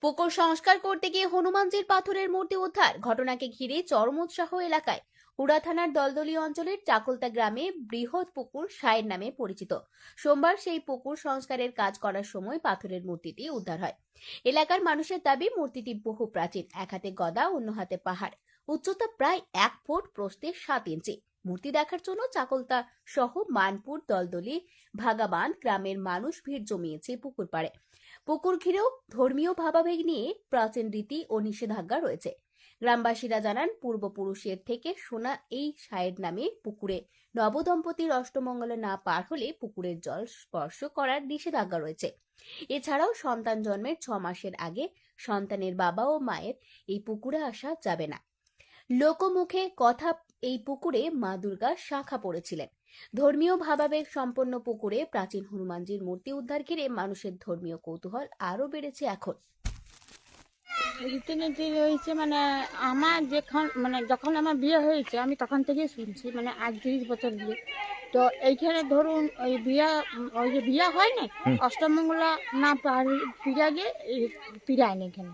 পুকুর সংস্কার করতে গিয়ে হনুমানজির পাথরের মূর্তি উদ্ধার। ঘটনাকে ঘিরে চরম উৎসাহ এলাকায়। হুড়া থানার দলদলি অঞ্চলের চাকলতা গ্রামে বৃহৎ পুকুর সায়ের নামে পরিচিত। সোমবার সেই পুকুর সংস্কারের কাজ করার সময় পাথরের মূর্তিটি উদ্ধার হয়। এলাকার মানুষের দাবি, মূর্তিটি বহু প্রাচীন। এক হাতে গদা, অন্য হাতে পাহাড়, উচ্চতা প্রায় 1 ফুট, প্রস্থে 7 ইঞ্চি। মূর্তি দেখার জন্য চাকলতা সহ মানপুর, দলদলি, ভাগাবান গ্রামের মানুষ ভিড় জমিয়েছে পুকুর পাড়ে। পুকুর ঘিরেও ধর্মীয় ভাবাবেগ নিয়ে প্রাচীন রীতি ও নিষেধাজ্ঞা রয়েছে। গ্রামবাসীরা জানান, পূর্বপুরুষের থেকে শোনা এই সায়ের নামে পুকুরে নবদম্পতির অষ্টমঙ্গলে না পার হলে পুকুরের জল স্পর্শ করার নিষেধাজ্ঞা রয়েছে। এছাড়াও সন্তান জন্মের 6 মাসের আগে সন্তানের বাবা ও মায়ের এই পুকুরে আসা যাবে না। লোকমুখে কথা, এই পুকুরে মা দুর্গা শাখা পড়েছিলেন। ধর্মীয় ভাবাবেগ সম্পন্ন পুকুরে প্রাচীন হনুমানজির মূর্তি উদ্ধার ঘিরে মানুষের ধর্মীয় কৌতূহল আরো বেড়েছে এখন। রীতিনীতি রয়েছে আমার যখন আমার বিয়ে হয়েছে আমি তখন থেকেই শুনছি, আজ 30 বছর বিয়ে। তো এইখানে ধরুন ওই যে বিয়ে হয় না, অষ্টমঙ্গলা না পিড়াগে পিড়ায় না এখানে।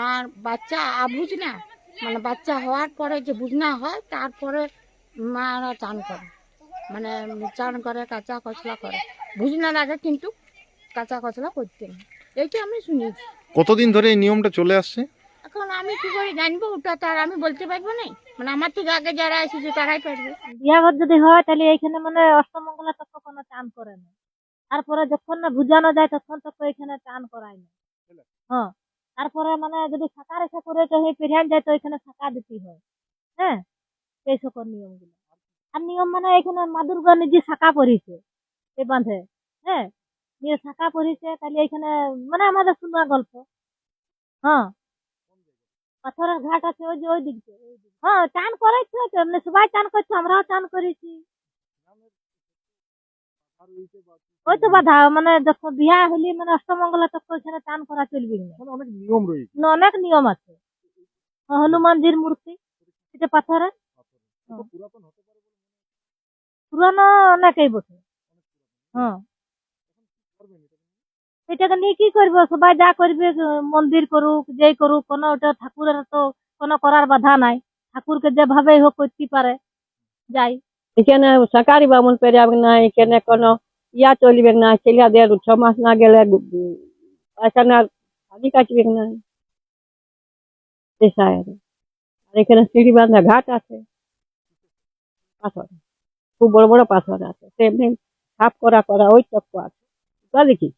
আর বাচ্চা আবুঝ না, বাচ্চা হওয়ার পরে যে বুঝনা হয়, তারপরে মারা চান করে, চান করে, কাঁচা কচলা করে। বুঝনার আগে কিন্তু কাঁচা কচলা করতে না, এইটা আমি শুনেছি। কতদিন ধরে এই নিয়মটা চলে আসছে? এখন আমি কি করে জানবো, ওটা তার আমি বলতে পারবো না। আমার থেকে আগে যারা এসেছে তারাই পারবে। বিয়াঘর যদি হয় তাহলে এখানে অষ্টমঙ্গলা তক কোনো চান করে না। তারপরে যখন না বুঝানো যায় তখন তক এখানে চান করায় না। হ্যাঁ, তারপরে যদি শাখা রেখা করে পেরিয়ান যায় তো এখানে শাখা দিতে হয়। হ্যাঁ, এই সকল নিয়মগুলো। আর নিয়ম এখানে মা দুর্গা নিজে শাখা পড়িছে এই বাঁধে। হ্যাঁ, নিয়ে শাখা পড়িছে, তাহলে এখানে আমাদের শোনা গল্প। হ্যাঁ, পাথরের ঘাট আছে ওই যে ওই দিক দিয়ে। হ্যাঁ, চান করেছে তো, সবাই চান করছে, আমরাও চান করেছি। ওই তো বাধা, যখন বিয়া হলি অষ্টমঙ্গলা তখন ওইখানে চান করা চলবে না। অনেক নিয়ম রয়েছে। অনেক নিয়ম আছে। হনুমানজির মূর্তি এটা পাথরের, পুরানো অনেকই বটে। হ্যাঁ, এটাকে নিয়ে কি করবো, সবাই যা করবে, মন্দির করুক, যেই করুক, কোনো ওটা ঠাকুরের তো কোনো করার বাধা নাই। ঠাকুরকে যেভাবে হোক করতে পারে, যাই। এখানে সরকারি বামুন পেরে না, এখানে কোনো ইয়া চলবে না, ছেলেদের 6 মাস না গেলে এখানে শাদি কাটবে না। আর এখানে সিঁড়ি বাঁধা ঘাট আছে, পাথর, খুব বড় বড় পাথর আছে, তেমনি সাপ করা ওই চক্র আছে, দেখি।